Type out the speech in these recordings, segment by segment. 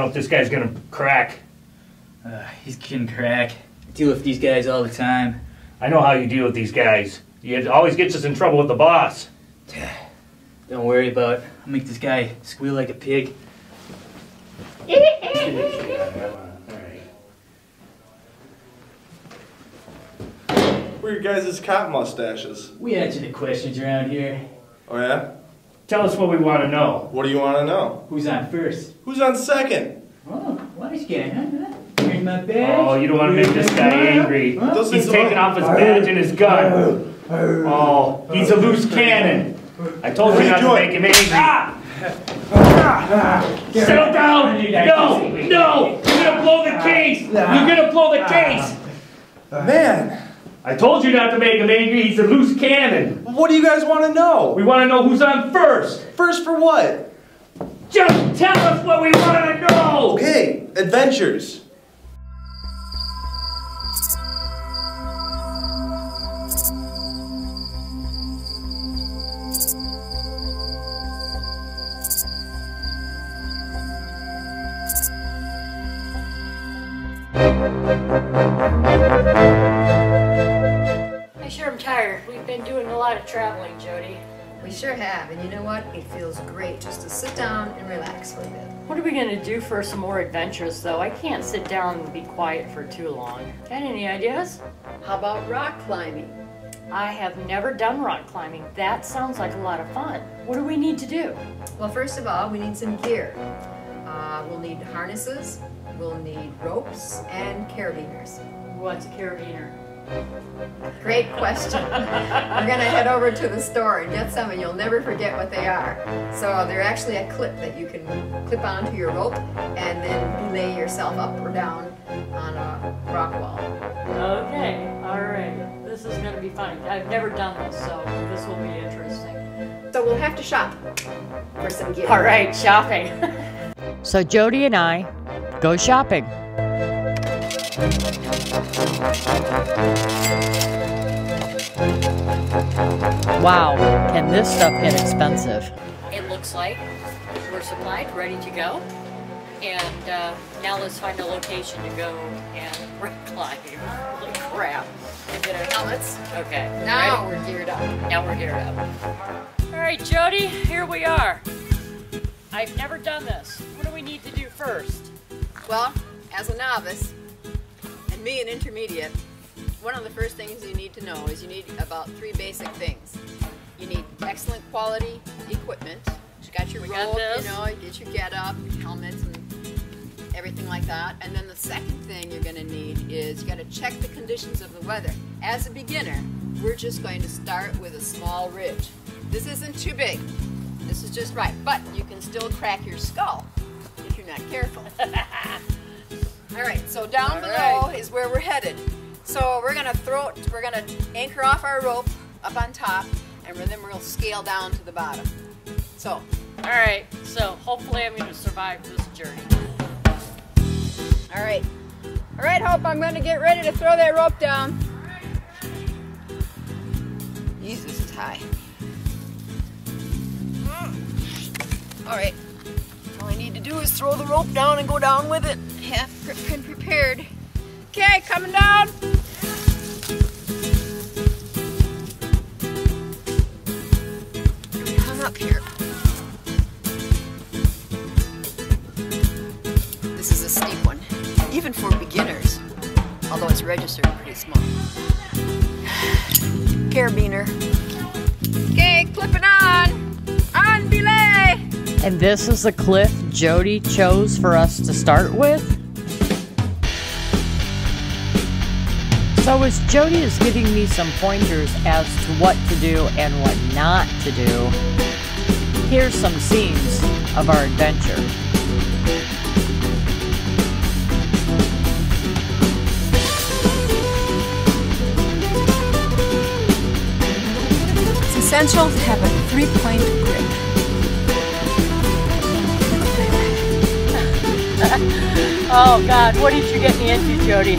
know if this guy's gonna crack. He's getting crack. I deal with these guys all the time. I know how you deal with these guys. It always gets us in trouble with the boss. Don't worry about it. I'll make this guy squeal like a pig. Where are your guys' cop mustaches? We answer the questions around here. Oh yeah? Tell us what we want to know. What do you want to know? Who's on first? Who's on second? Oh, wise guy, huh? Here's my badge. Oh, you don't want to make this guy angry. Huh? He's taking off his badge and his gun. Oh, he's a loose cannon. I told you not to make him angry. Settle down! No! No! You're gonna blow the case! You're gonna blow the case! Man! I told you not to make him angry. He's a loose cannon. What do you guys want to know? We want to know who's on first. First for what? Just tell us what we want to know! Okay, adventures. I sure am tired. We've been doing a lot of traveling, Jody. We sure have, and you know what? It feels great just to sit down and relax for a bit. What are we gonna do for some more adventures, though? I can't sit down and be quiet for too long. Got any ideas? How about rock climbing? I have never done rock climbing. That sounds like a lot of fun. What do we need to do? Well, first of all, we need some gear. We'll need harnesses, we'll need ropes, and carabiners. What's a carabiner? Great question. We're gonna head over to the store and get some, and you'll never forget what they are. So they're actually a clip that you can clip onto your rope and then belay yourself up or down on a rock wall. Okay, alright. This is gonna be fun. I've never done this, so this will be interesting. So we'll have to shop for some gear. Alright, shopping. So Jody and I go shopping. Wow, can this stuff get expensive? It looks like we're supplied, ready to go. And now let's find a location to go and rock climb. Holy crap. Get our helmets. Okay. Now ready? we're geared up. Now we're geared up. All right, Jody, here we are. I've never done this. What do we need to do first? Well, as a novice, and me an intermediate, one of the first things you need to know is you need about 3 basic things. You need excellent quality equipment. You got your rope, you know, you get your get-up, your helmets, and everything like that. And then the second thing you're going to need is you got to check the conditions of the weather. As a beginner, we're just going to start with a small ridge. This isn't too big. This is just right, but you can still crack your skull if you're not careful. All right, so down below is where we're headed. So we're gonna anchor off our rope up on top, and then we'll scale down to the bottom. So. All right, so hopefully I'm gonna survive this journey. All right, Hope, I'm gonna get ready to throw that rope down. Jesus, it's high. All right, all I need to do is throw the rope down and go down with it. Half prepared. Okay, coming down. Hung up here. This is a steep one, even for beginners, although it's registered pretty small. Carabiner. Okay, clipping on belay. And this is the cliff Jody chose for us to start with? So as Jody is giving me some pointers as to what to do and what not to do, here's some scenes of our adventure. It's essential to have a 3-point grip. Oh God, what did you get me into, Jody?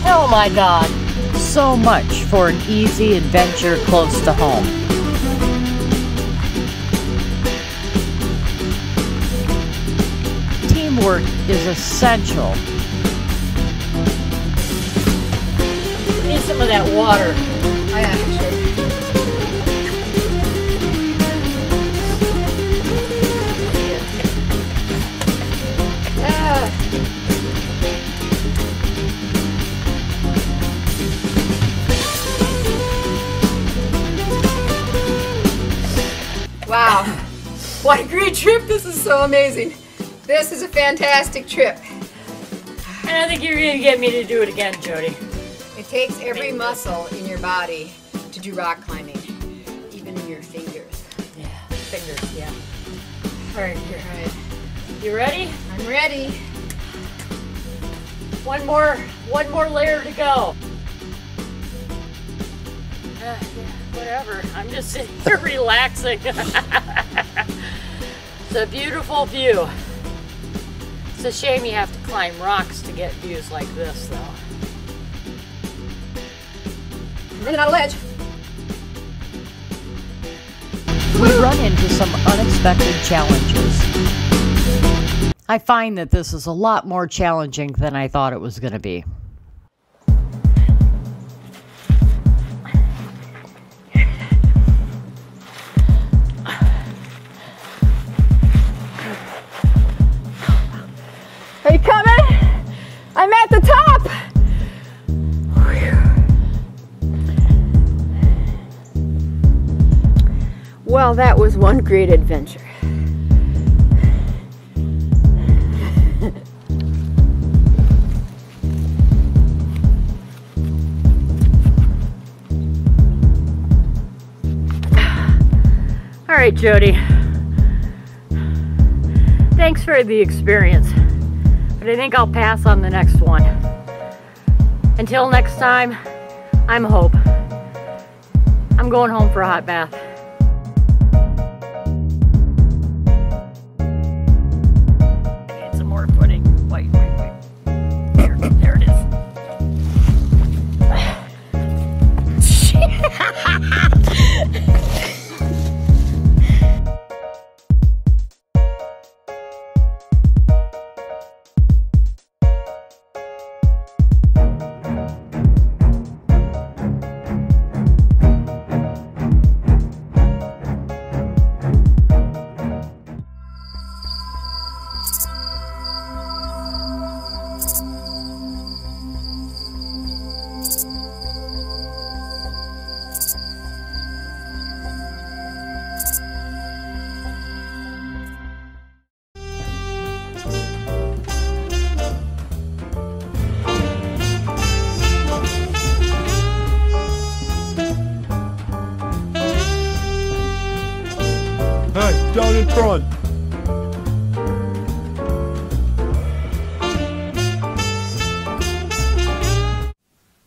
Oh my God. So much for an easy adventure close to home. Teamwork is essential. Need some of that water. I am sure. Wow, what a great trip. This is so amazing. This is a fantastic trip. And I think you're gonna get me to do it again, Jody. It takes every muscle in your body to do rock climbing, even in your fingers. Yeah, fingers, yeah. All right, here. All right, You ready? I'm ready. One more layer to go. Yeah, whatever. I'm just sitting here relaxing. It's a beautiful view. It's a shame you have to climb rocks to get views like this, though. Then on a ledge. We run into some unexpected challenges. I find that this is a lot more challenging than I thought it was going to be. Are you coming? I'm at the top. Well, that was one great adventure. All right, Jody. Thanks for the experience, but I think I'll pass on the next one. Until next time, I'm Hope. I'm going home for a hot bath. I need some more pudding. Wait. There it is. Hey, down in front.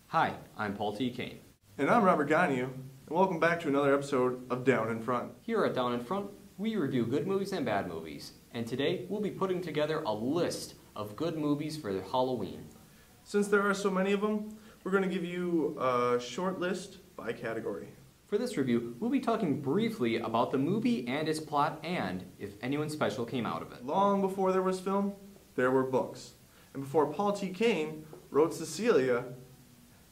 Hi, I'm Paul T. Kane. And I'm Robert Gonneau, and welcome back to another episode of Down in Front. Here at Down in Front, we review good movies and bad movies, and today we'll be putting together a list of good movies for Halloween. Since there are so many of them, we're going to give you a short list by category. For this review, we'll be talking briefly about the movie and its plot and if anyone special came out of it. Long before there was film, there were books. And before Paul T. Kane wrote Cecilia,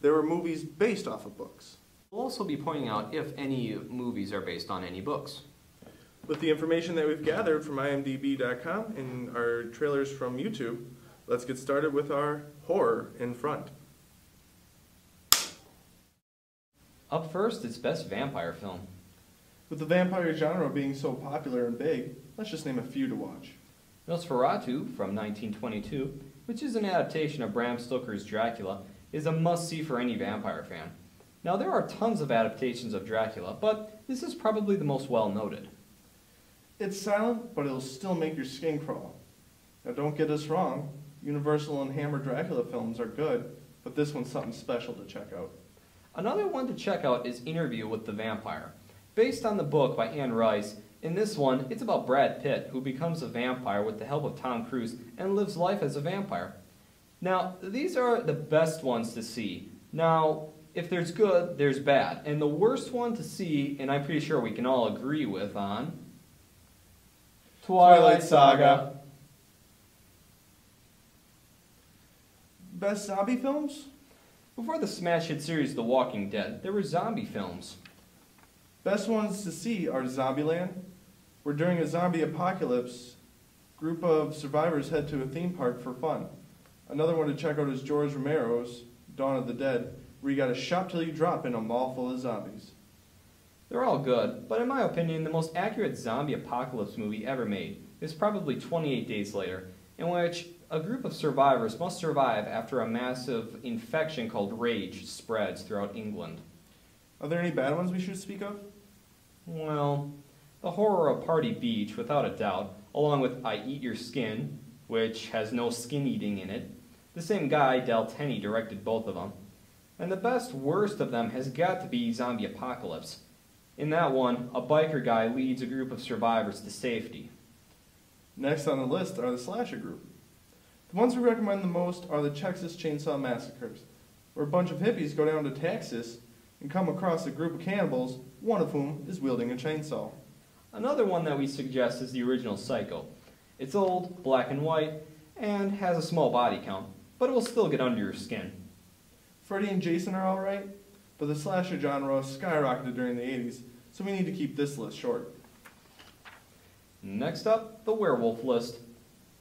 there were movies based off of books. We'll also be pointing out if any movies are based on any books. With the information that we've gathered from imdb.com and our trailers from YouTube, let's get started with our horror in front. Up first, it's Best Vampire Film. With the vampire genre being so popular and big, let's just name a few to watch. Nosferatu from 1922, which is an adaptation of Bram Stoker's Dracula, is a must-see for any vampire fan. Now, there are tons of adaptations of Dracula, but this is probably the most well-noted. It's silent, but it'll still make your skin crawl. Now don't get us wrong, Universal and Hammer Dracula films are good, but this one's something special to check out. Another one to check out is Interview with the Vampire. Based on the book by Anne Rice, in this one, it's about Brad Pitt, who becomes a vampire with the help of Tom Cruise and lives life as a vampire. Now, these are the best ones to see. Now, if there's good, there's bad. And the worst one to see, and I'm pretty sure we can all agree with on, Twilight Saga. Best zombie films? Before the smash hit series The Walking Dead, there were zombie films. Best ones to see are Zombieland, where during a zombie apocalypse, group of survivors head to a theme park for fun. Another one to check out is George Romero's Dawn of the Dead, where you gotta shop till you drop in a mall full of zombies. They're all good, but in my opinion, the most accurate zombie apocalypse movie ever made is probably 28 Days Later, in which a group of survivors must survive after a massive infection called rage spreads throughout England. Are there any bad ones we should speak of? Well, the horror of Party Beach, without a doubt, along with I Eat Your Skin, which has no skin eating in it. The same guy, Del Tenney, directed both of them. And the best worst of them has got to be Zombie Apocalypse. In that one, a biker guy leads a group of survivors to safety. Next on the list are the slasher group. The ones we recommend the most are the Texas Chainsaw Massacres, where a bunch of hippies go down to Texas and come across a group of cannibals, one of whom is wielding a chainsaw. Another one that we suggest is the original Psycho. It's old, black and white, and has a small body count, but it will still get under your skin. Freddy and Jason are alright, but the slasher genre skyrocketed during the 80s, so we need to keep this list short. Next up, the werewolf list.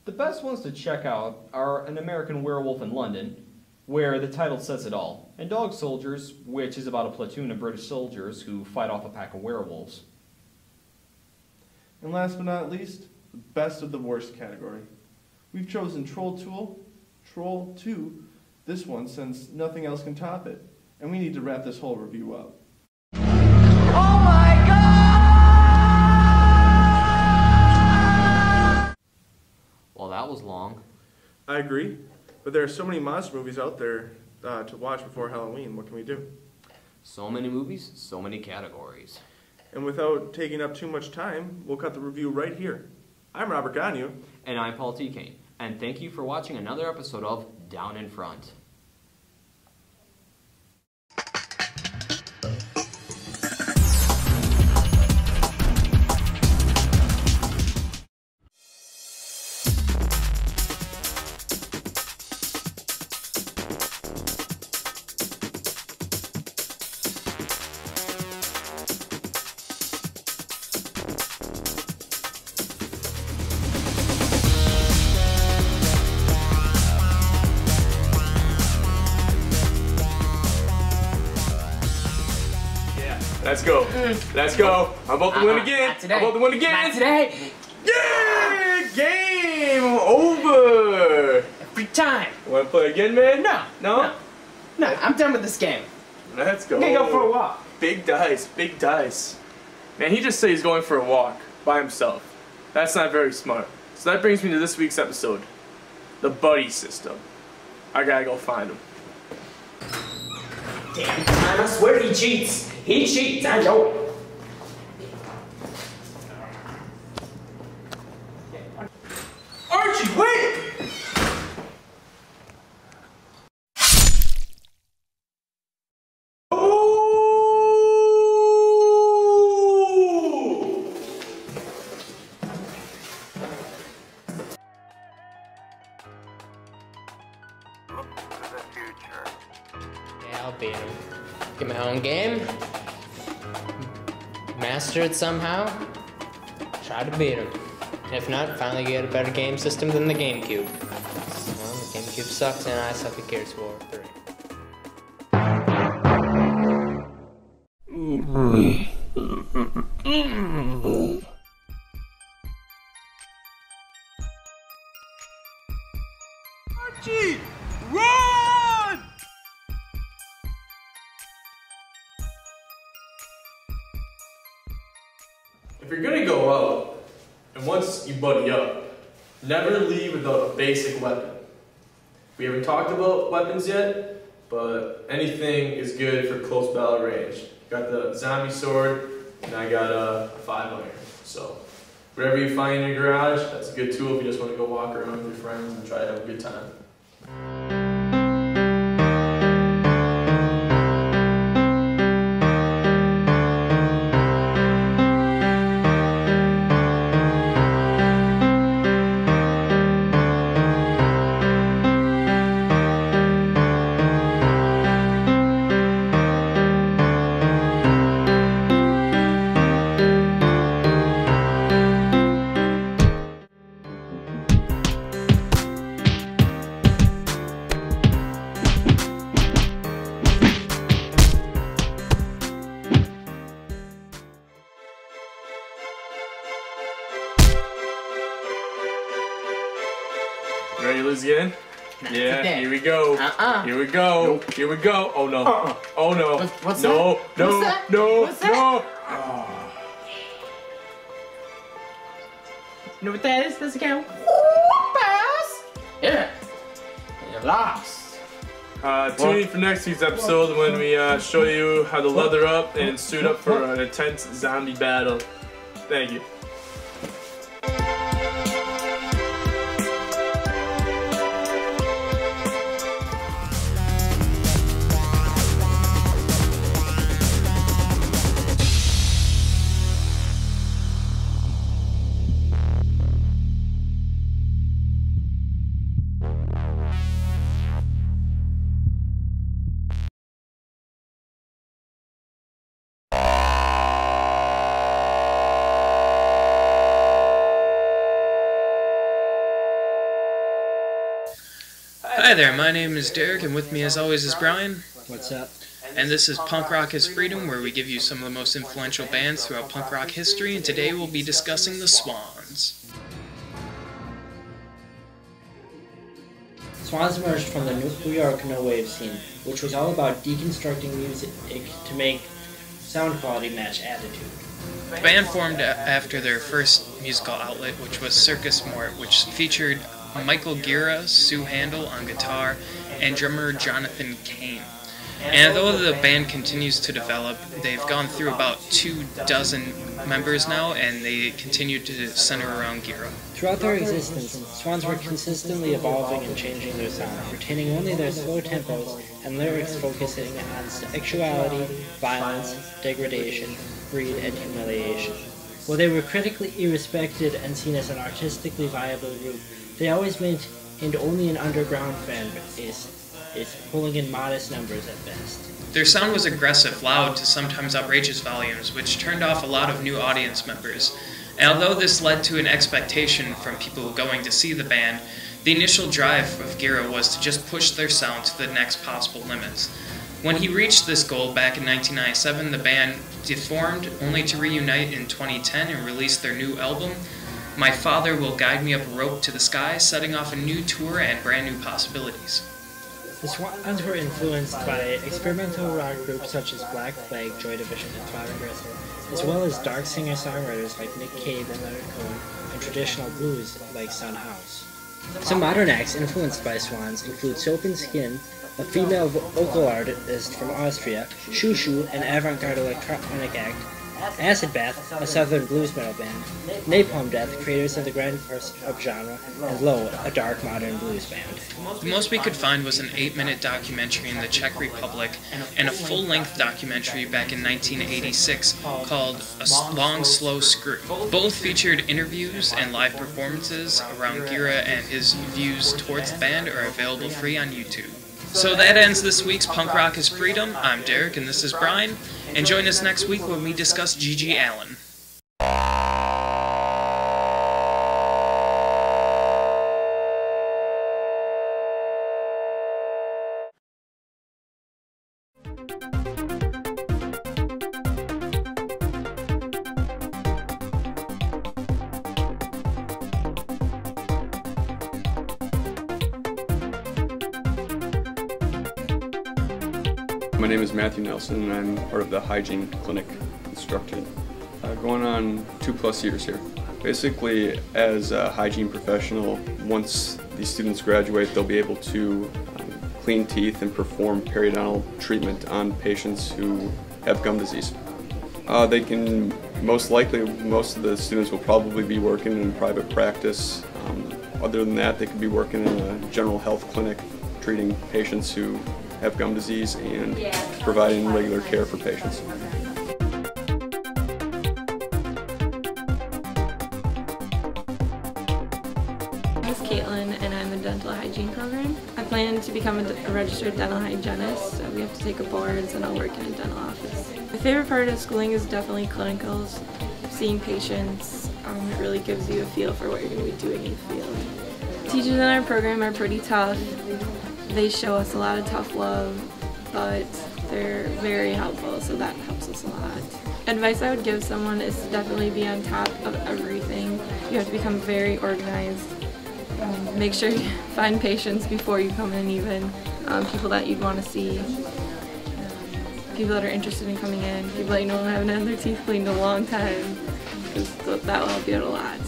The best ones to check out are An American Werewolf in London, where the title says it all, and Dog Soldiers, which is about a platoon of British soldiers who fight off a pack of werewolves. And last but not least, the best of the worst category. We've chosen Troll 2, this one, since nothing else can top it, and we need to wrap this whole review up. Oh my God! Well, that was long. I agree, but there are so many monster movies out there to watch before Halloween. What can we do? So many movies, so many categories. And without taking up too much time, we'll cut the review right here. I'm Robert Gagnon. And I'm Paul T. Kane, and thank you for watching another episode of Down in Front. Let's go. Let's go. I'm about to win again. Not today. I'm about to win again. Not today. Yeah! Game over. Every time. Want to play again, man? No. No? No, I'm done with this game. Let's go. I'm gonna go for a walk. Big dice. Big dice. Man, he just said he's going for a walk by himself. That's not very smart. So that brings me to this week's episode. The buddy system. I gotta go find him. Damn time, I swear he cheats. He cheats, I know it. Archie, wait! Yeah, I'll beat him. Get my own game. Master it somehow. Try to beat him. If not, finally get a better game system than the GameCube. Well, the GameCube sucks and I suck at Gears of War 3. Archie, run! If you're gonna go out, and once you buddy up, never leave without a basic weapon. We haven't talked about weapons yet, but anything is good for close battle range. Got the zombie sword, and I got a 5-iron. So, whatever you find in your garage, that's a good tool if you just want to go walk around with your friends and try to have a good time. Ready to lose again? Yeah, today. here we go. Here we go. Nope. Here we go. Oh no. Oh no. What's no, that? no, What's that? no, What's that? no. You know what that is? Does it count? Pass! Yeah. You lost. Tune in for next week's episode when we show you how to leather up and suit up for an intense zombie battle. Thank you. Hi there, my name is Derek, and with me as always is Brian. What's up? And this is Punk Rock is Freedom, where we give you some of the most influential bands throughout punk rock history, and today we'll be discussing the Swans. Swans emerged from the New York no wave scene, which was all about deconstructing music to make sound quality match attitude. The band formed after their first musical outlet, which was Circus Mort, which featured Michael Gira, Sue Handel on guitar, and drummer Jonathan Kane. And although the band continues to develop, they've gone through about 24 members now, and they continue to center around Gira. Throughout their existence, Swans were consistently evolving and changing their sound, retaining only their slow tempos and lyrics focusing on sexuality, violence, degradation, greed, and humiliation. While they were critically irrespected and seen as an artistically viable group, they always maintained only an underground fan base, pulling in modest numbers at best. Their sound was aggressive, loud, to sometimes outrageous volumes, which turned off a lot of new audience members. And although this led to an expectation from people going to see the band, the initial drive of Gira was to just push their sound to the next possible limits. When he reached this goal back in 1997, the band deformed, only to reunite in 2010 and release their new album, My Father Will Guide Me Up a Rope to the Sky, setting off a new tour and brand new possibilities. The Swans were influenced by experimental rock groups such as Black Flag, Joy Division, and Father Gristle, as well as dark singer-songwriters like Nick Cave and Leonard Cohen, and traditional blues like Son House. Some modern acts influenced by Swans include Soap and Skin, a female vocal artist from Austria, Shoo Shoo, an avant-garde electronic act, Acid Bath, a southern blues metal band, Napalm Death, creators of the grindcore subgenre, and Low, a dark modern blues band. The most we could find was an 8-minute documentary in the Czech Republic and a full-length documentary back in 1986 called A Long Slow Screw. Both featured interviews and live performances around Gira, and his views towards the band are available free on YouTube. So that ends this week's Punk Rock is Freedom. I'm Derek, and this is Brian. And join us next week when we discuss G.G. Allin. My name is Matthew Nelson, and I'm part of the hygiene clinic instructor. Going on 2+ years here. Basically, as a hygiene professional, once these students graduate, they'll be able to clean teeth and perform periodontal treatment on patients who have gum disease. They can, most of the students will probably be working in private practice. Other than that, they could be working in a general health clinic, treating patients who have gum disease and providing regular care for patients. My name is Caitlin, and I'm a dental hygiene program. I plan to become a registered dental hygienist, so we have to take a boards and I'll work in a dental office. My favorite part of schooling is definitely clinicals, seeing patients. It really gives you a feel for what you're going to be doing in the field. Teachers in our program are pretty tough. They show us a lot of tough love, but they're very helpful, so that helps us a lot. Advice I would give someone is to definitely be on top of everything. You have to become very organized Make sure you find patients before you come in even, people that you'd want to see, people that are interested in coming in, people that you know haven't had their teeth cleaned in a long time, because that will help you out a lot.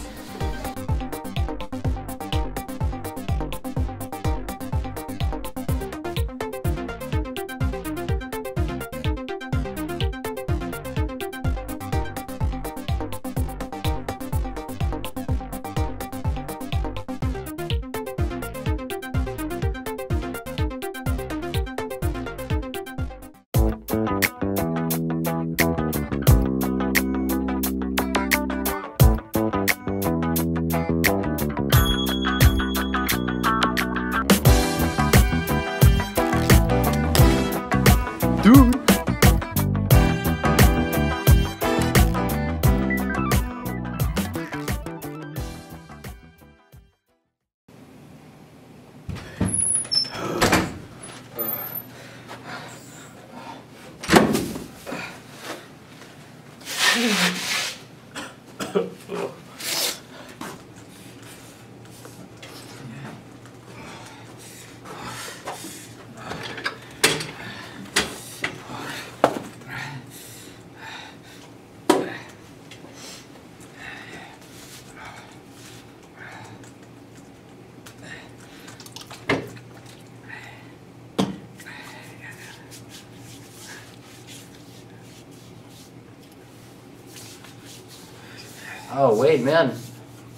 Oh, Wade, man.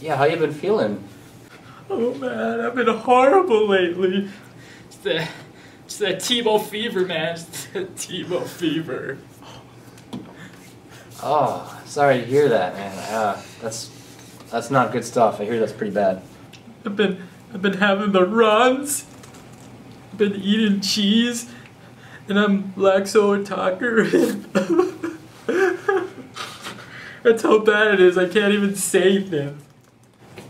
Yeah, how you been feeling? Oh, man, I've been horrible lately. It's that T-ball fever, man. It's that T-ball fever. Oh, sorry to hear that, man. That's not good stuff. I hear that's pretty bad. I've been having the runs. I've been eating cheese, and I'm laxo-intolerant. That's how bad it is. I can't even say things.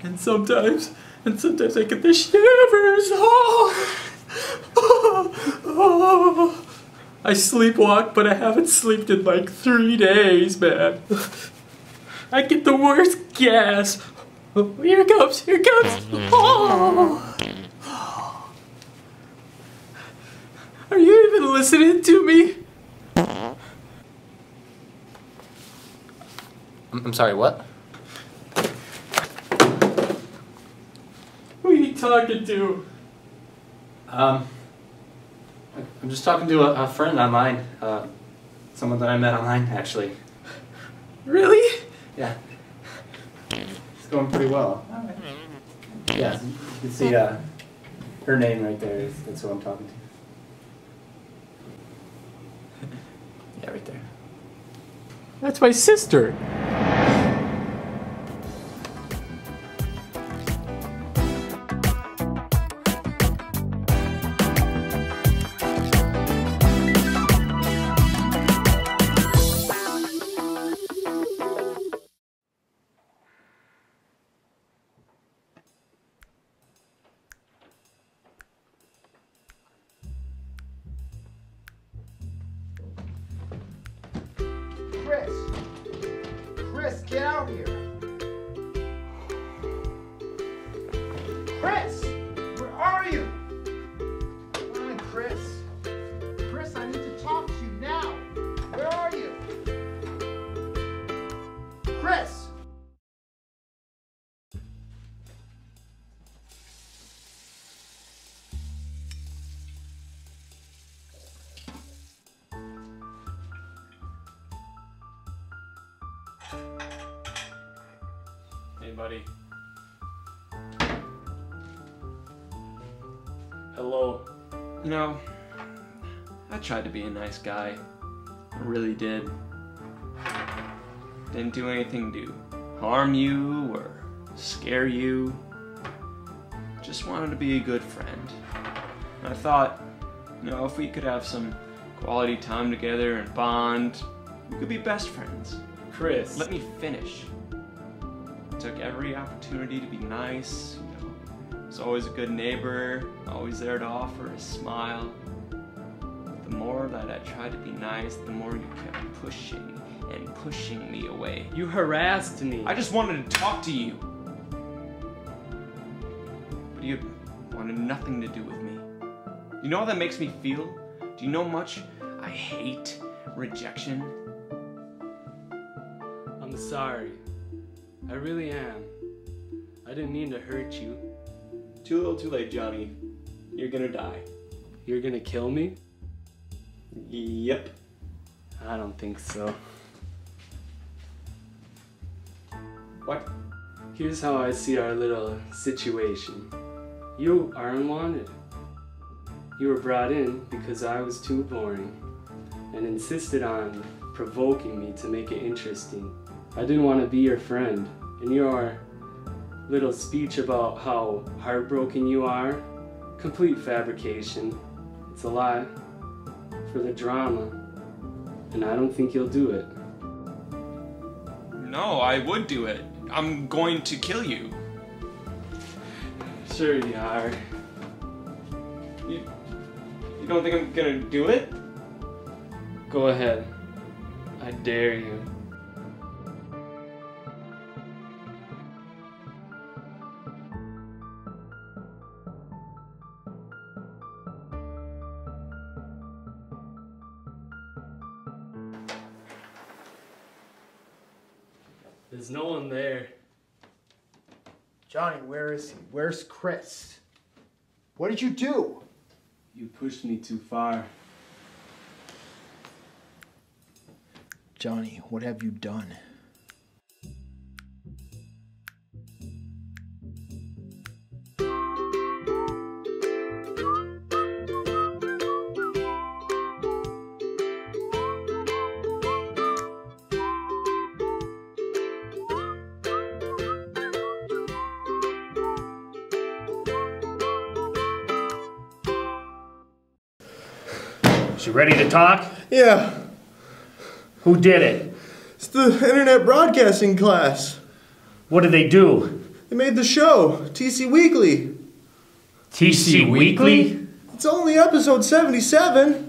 And sometimes I get the shivers. Oh. I sleepwalk, but I haven't slept in like 3 days, man. I get the worst gas. Oh, here it comes. Oh. Are you even listening to me? I'm sorry, what? Who are you talking to? I'm just talking to a friend online. Someone that I met online, actually. Really? Yeah. It's going pretty well. Yeah, you can see her name right there. That's who I'm talking to. Yeah, right there. That's my sister. Chris, get out here. Chris, where are you? Come on, Chris. Chris, I need to talk to you now. Where are you? Chris. Hey, buddy. Hello. You know, I tried to be a nice guy. I really did. Didn't do anything to harm you or scare you. Just wanted to be a good friend. And I thought, you know, if we could have some quality time together and bond, we could be best friends. Chris. Let me finish. I took every opportunity to be nice, you know. Was always a good neighbor, always there to offer a smile. The more that I tried to be nice, the more you kept pushing and pushing me away. You harassed me. I just wanted to talk to you. You wanted nothing to do with me. You know how that makes me feel? Do you know how much I hate rejection? I'm sorry. I really am. I didn't mean to hurt you. Too little too late, Johnny. You're gonna die. You're gonna kill me? Yep. I don't think so. What? Here's how I see our little situation. You are unwanted. You were brought in because I was too boring and insisted on provoking me to make it interesting. I didn't want to be your friend, and your little speech about how heartbroken you are, complete fabrication. It's a lie for the drama, and I don't think you'll do it. No, I would do it. I'm going to kill you. Sure you are. You don't think I'm gonna do it? Go ahead. I dare you. There's no one there. Johnny, where is he? Where's Chris? What did you do? You pushed me too far. Johnny, what have you done? You ready to talk? Yeah. Who did it? It's the internet broadcasting class. What did they do? They made the show, TC Weekly. TC Weekly? It's only episode 77.